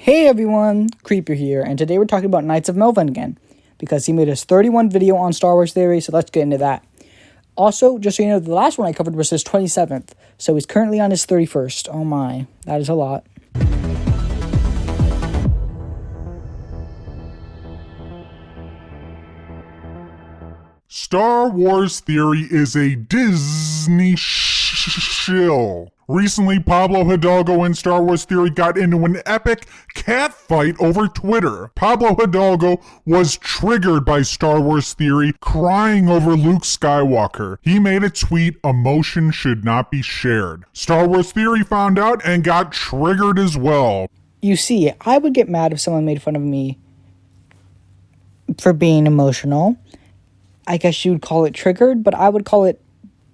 Hey everyone, Creeper here, and today we're talking about Knights of Melvin again, because he made his 31 video on Star Wars theory, so let's get into that. Also, just so you know, the last one I covered was his 27th, so he's currently on his 31st. Oh my, that is a lot. Star Wars theory is a Disney shill. Recently, Pablo Hidalgo and Star Wars theory got into an epic catfight over Twitter. Pablo Hidalgo was triggered by Star Wars theory, crying over Luke Skywalker. He made a tweet, "Emotion should not be shared." Star Wars theory found out and got triggered as well. You see, I would get mad if someone made fun of me for being emotional. I guess you would call it triggered, but I would call it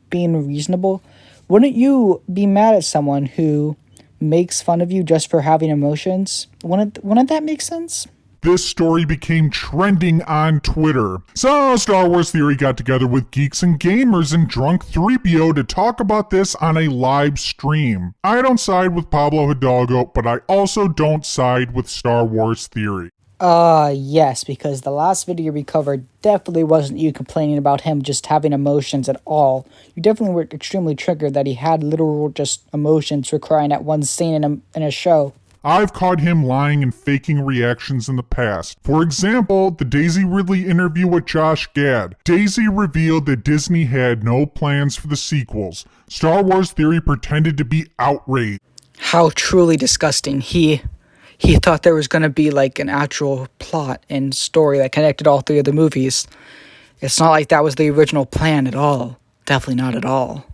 being reasonable. Wouldn't you be mad at someone who makes fun of you just for having emotions? Wouldn't that make sense? This story became trending on Twitter. So Star Wars Theory got together with Geeks and Gamers and Drunk 3PO to talk about this on a live stream. I don't side with Pablo Hidalgo, but I also don't side with Star Wars Theory. Yes, because the last video we covered definitely wasn't you complaining about him just having emotions at all. You definitely were extremely triggered that he had literal just emotions for crying at one scene in a show. I've caught him lying and faking reactions in the past. For example, the Daisy Ridley interview with Josh Gad. Daisy revealed that Disney had no plans for the sequels. Star Wars Theory pretended to be outraged. How truly disgusting. He thought there was going to be like an actual plot and story that connected all three of the movies. It's not like that was the original plan at all. Definitely not at all.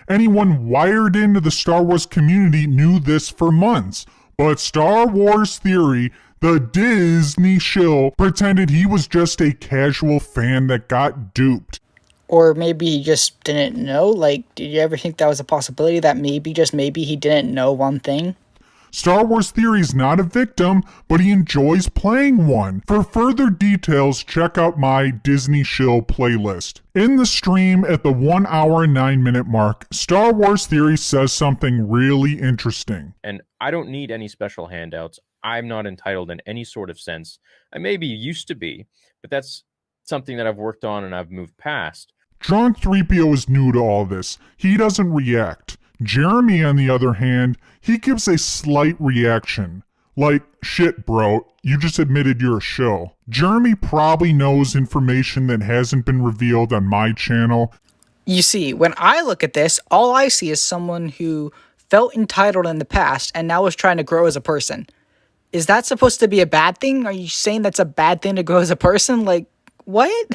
Anyone wired into the Star Wars community knew this for months. But Star Wars Theory, the Disney shill, pretended he was just a casual fan that got duped. Or maybe he just didn't know? Like, did you ever think that was a possibility that maybe he didn't know one thing? Star Wars Theory is not a victim, but he enjoys playing one. For further details, check out my Disney Shill playlist. In the stream at the 1 hour and 9 minute mark, Star Wars Theory says something really interesting. And I don't need any special handouts. I'm not entitled in any sort of sense. I maybe used to be, but that's something that I've worked on and I've moved past. Drunk 3PO is new to all this. He doesn't react. Jeremy, on the other hand, he gives a slight reaction. Like, shit bro, you just admitted you're a shill. Jeremy probably knows information that hasn't been revealed on my channel. You see, when I look at this, all I see is someone who felt entitled in the past and now is trying to grow as a person. Is that supposed to be a bad thing? Are you saying that's a bad thing to grow as a person? Like, what?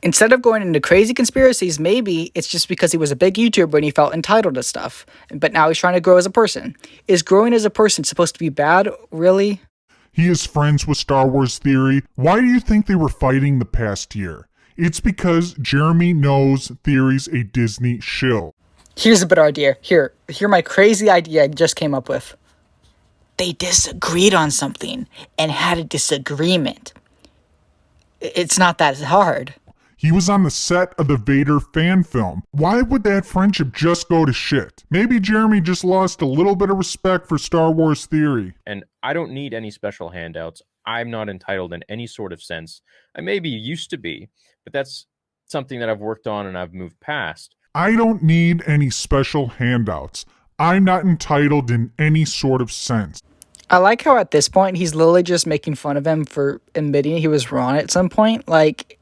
Instead of going into crazy conspiracies, maybe it's just because he was a big YouTuber and he felt entitled to stuff. But now he's trying to grow as a person. Is growing as a person supposed to be bad? Really? He is friends with Star Wars Theory. Why do you think they were fighting the past year? It's because Jeremy knows Theory's a Disney shill. Here's a better idea. Here my crazy idea I just came up with. They disagreed on something and had a disagreement. It's not that hard. He was on the set of the Vader fan film. Why would that friendship just go to shit? Maybe Jeremy just lost a little bit of respect for Star Wars Theory. And I don't need any special handouts. I'm not entitled in any sort of sense. I maybe used to be, but that's something that I've worked on and I've moved past. I don't need any special handouts. I'm not entitled in any sort of sense. I like how at this point he's literally just making fun of him for admitting he was wrong at some point. Like,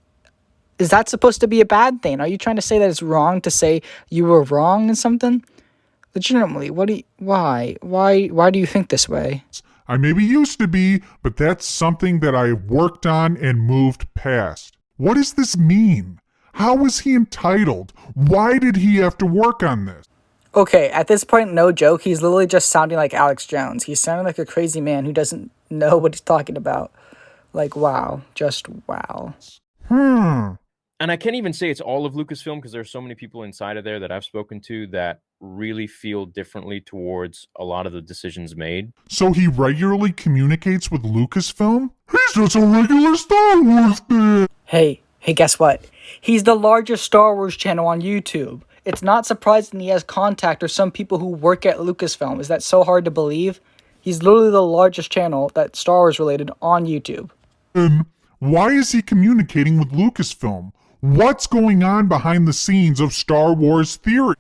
is that supposed to be a bad thing? Are you trying to say that it's wrong to say you were wrong in something? Legitimately, why do you think this way? I maybe used to be, but that's something that I've worked on and moved past. What does this mean? How is he entitled? Why did he have to work on this? Okay, at this point, no joke, he's literally just sounding like Alex Jones. He's sounding like a crazy man who doesn't know what he's talking about. Like, wow. Just wow. And I can't even say it's all of Lucasfilm because there's so many people inside of there that I've spoken to that really feel differently towards a lot of the decisions made. So he regularly communicates with Lucasfilm? He's just a regular Star Wars fan! Hey, guess what? He's the largest Star Wars channel on YouTube. It's not surprising he has contact or some people who work at Lucasfilm. Is that so hard to believe? He's literally the largest channel that's Star Wars related on YouTube. And why is he communicating with Lucasfilm? What's going on behind the scenes of Star Wars Theory?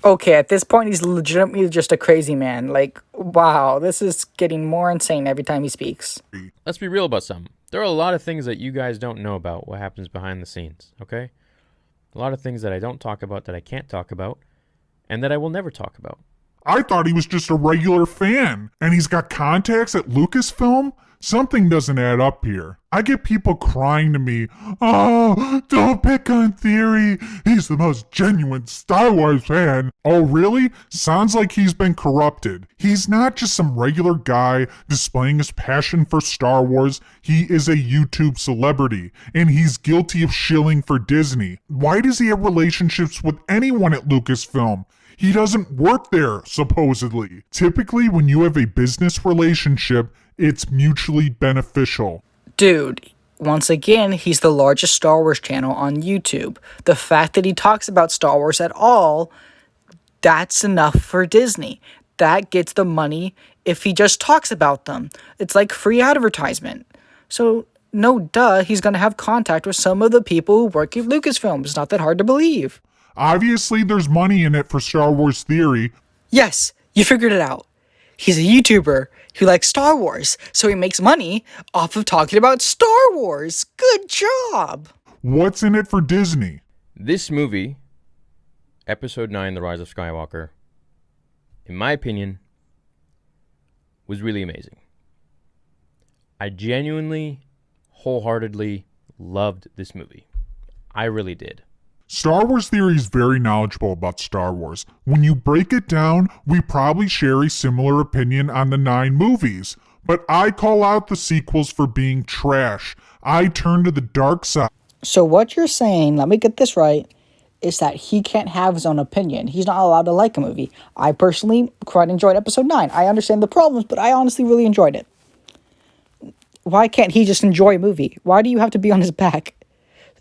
Okay, at this point, he's legitimately just a crazy man. Like, wow, this is getting more insane every time he speaks. Let's be real about something. There are a lot of things that you guys don't know about what happens behind the scenes, okay? A lot of things that I don't talk about, that I can't talk about, and that I will never talk about. I thought he was just a regular fan, and he's got contacts at Lucasfilm? Something doesn't add up here. I get people crying to me, "Oh, don't pick on Theory. He's the most genuine Star Wars fan." Oh, really? Sounds like he's been corrupted. He's not just some regular guy displaying his passion for Star Wars. He is a YouTube celebrity, and he's guilty of shilling for Disney. Why does he have relationships with anyone at Lucasfilm? He doesn't work there, supposedly. Typically, when you have a business relationship, it's mutually beneficial. Dude, once again, he's the largest Star Wars channel on YouTube. The fact that he talks about Star Wars at all, that's enough for Disney. That gets the money if he just talks about them. It's like free advertisement. So, no duh, he's gonna have contact with some of the people who work at Lucasfilm. It's not that hard to believe. Obviously, there's money in it for Star Wars Theory. Yes, you figured it out. He's a YouTuber who likes Star Wars, so he makes money off of talking about Star Wars. Good job! What's in it for Disney? This movie, Episode 9, The Rise of Skywalker, in my opinion, was really amazing. I genuinely, wholeheartedly loved this movie. I really did. Star Wars Theory is very knowledgeable about Star Wars. When you break it down, we probably share a similar opinion on the 9 movies. But I call out the sequels for being trash. I turn to the dark side. So what you're saying, let me get this right, is that he can't have his own opinion. He's not allowed to like a movie. I personally quite enjoyed Episode 9. I understand the problems, but I honestly really enjoyed it. Why can't he just enjoy a movie? Why do you have to be on his back?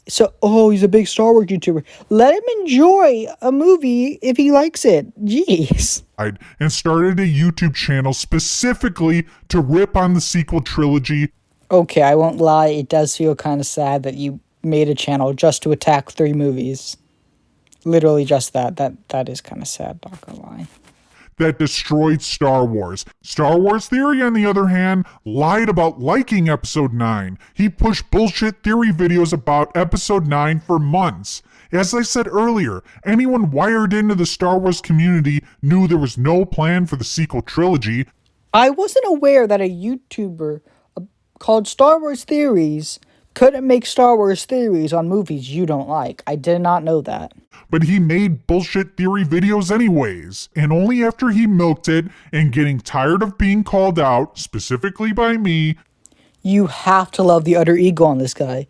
So, oh, he's a big Star Wars YouTuber. Let him enjoy a movie if he likes it. Jeez. And started a YouTube channel specifically to rip on the sequel trilogy. Okay, I won't lie. It does feel kind of sad that you made a channel just to attack 3 movies. Literally just that. That is kind of sad, not gonna lie. That destroyed Star Wars. Star Wars Theory, on the other hand, lied about liking Episode 9. He pushed bullshit theory videos about Episode 9 for months. As I said earlier, anyone wired into the Star Wars community knew there was no plan for the sequel trilogy. I wasn't aware that a YouTuber called Star Wars Theories couldn't make Star Wars theories on movies you don't like. I did not know that. But he made bullshit theory videos anyways. And only after he milked it and getting tired of being called out, specifically by me. You have to love the utter ego on this guy.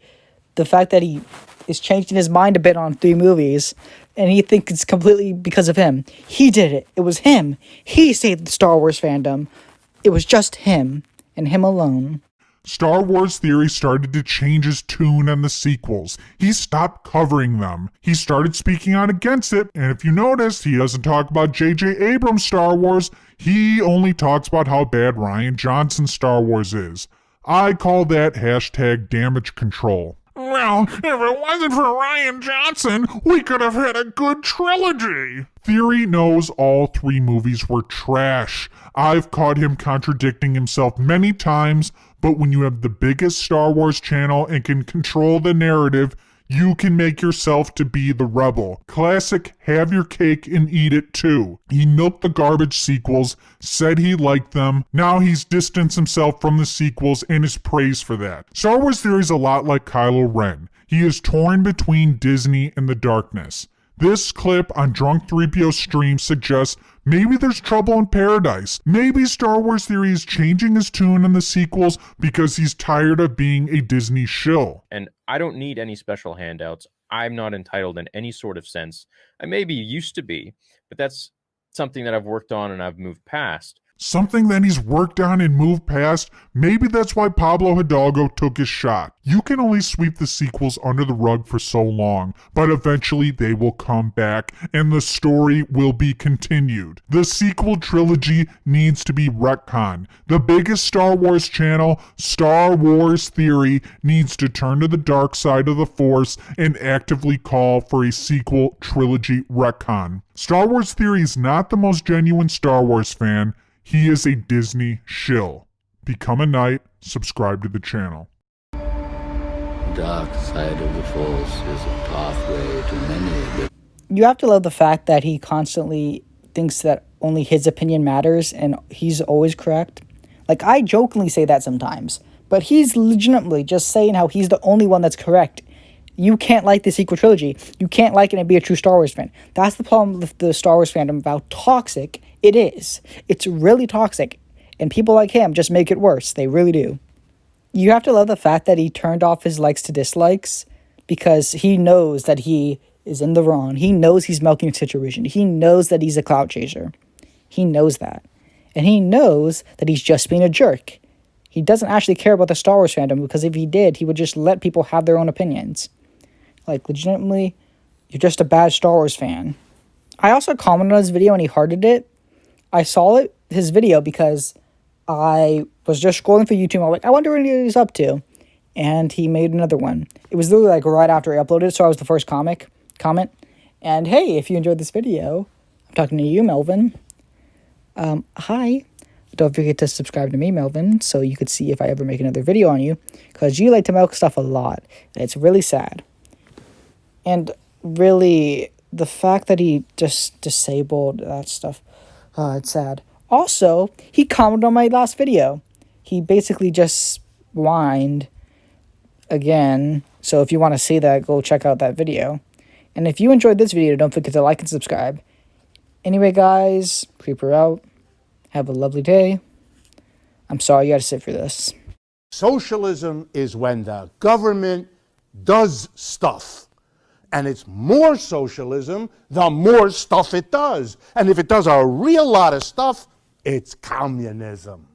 The fact that he is changing his mind a bit on 3 movies, and he thinks it's completely because of him. He did it. It was him. He saved the Star Wars fandom. It was just him, and him alone. Star Wars Theory started to change his tune on the sequels. He stopped covering them. He started speaking out against it, and if you notice, he doesn't talk about J.J. Abrams' Star Wars. He only talks about how bad Rian Johnson's Star Wars is. I call that hashtag damage control. Well, if it wasn't for Rian Johnson, we could have had a good trilogy. Theory knows all 3 movies were trash. I've caught him contradicting himself many times, but when you have the biggest Star Wars channel and can control the narrative, you can make yourself to be the rebel. Classic have your cake and eat it too. He milked the garbage sequels, said he liked them. Now he's distanced himself from the sequels and is praised for that. Star Wars Theory is a lot like Kylo Ren. He is torn between Disney and the darkness. This clip on Drunk 3PO stream suggests maybe there's trouble in paradise. Maybe Star Wars Theory is changing his tune in the sequels because he's tired of being a Disney shill. And I don't need any special handouts. I'm not entitled in any sort of sense. I maybe used to be, but that's something that I've worked on and I've moved past. Something that he's worked on and moved past. Maybe that's why Pablo Hidalgo took his shot. You can only sweep the sequels under the rug for so long, but eventually they will come back and the story will be continued. The sequel trilogy needs to be retconned. The biggest Star Wars channel, Star Wars Theory, needs to turn to the dark side of the Force and actively call for a sequel trilogy retcon. Star Wars Theory is not the most genuine Star Wars fan. He is a Disney shill. Become a knight, subscribe to the channel. Dark side of the Force is a pathway to many. You have to love the fact that he constantly thinks that only his opinion matters and he's always correct. Like, I jokingly say that sometimes, but he's legitimately just saying how he's the only one that's correct. You can't like the sequel trilogy. You can't like it and be a true Star Wars fan. That's the problem with the Star Wars fandom, about how toxic it is. It's really toxic. And people like him just make it worse. They really do. You have to love the fact that he turned off his likes to dislikes because he knows that he is in the wrong. He knows he's milking a situation. He knows that he's a clout chaser. He knows that. And he knows that he's just being a jerk. He doesn't actually care about the Star Wars fandom, because if he did, he would just let people have their own opinions. Like, legitimately, you're just a bad Star Wars fan. I also commented on his video and he hearted it. I saw his video because I was just scrolling through YouTube. I was like, I wonder what he's up to. And he made another one. It was literally like right after he uploaded it, so I was the first comment. And hey, if you enjoyed this video, I'm talking to you, Melvin. Hi. Don't forget to subscribe to me, Melvin, so you could see if I ever make another video on you, because you like to milk stuff a lot, and it's really sad. And really, the fact that he just disabled that stuff, it's sad. Also, he commented on my last video. He basically just whined again. So if you want to see that, go check out that video. And if you enjoyed this video, don't forget to like and subscribe. Anyway, guys, Creeper out. Have a lovely day. I'm sorry you had to sit for this. Socialism is when the government does stuff. And it's more socialism the more stuff it does. And if it does a real lot of stuff, it's communism.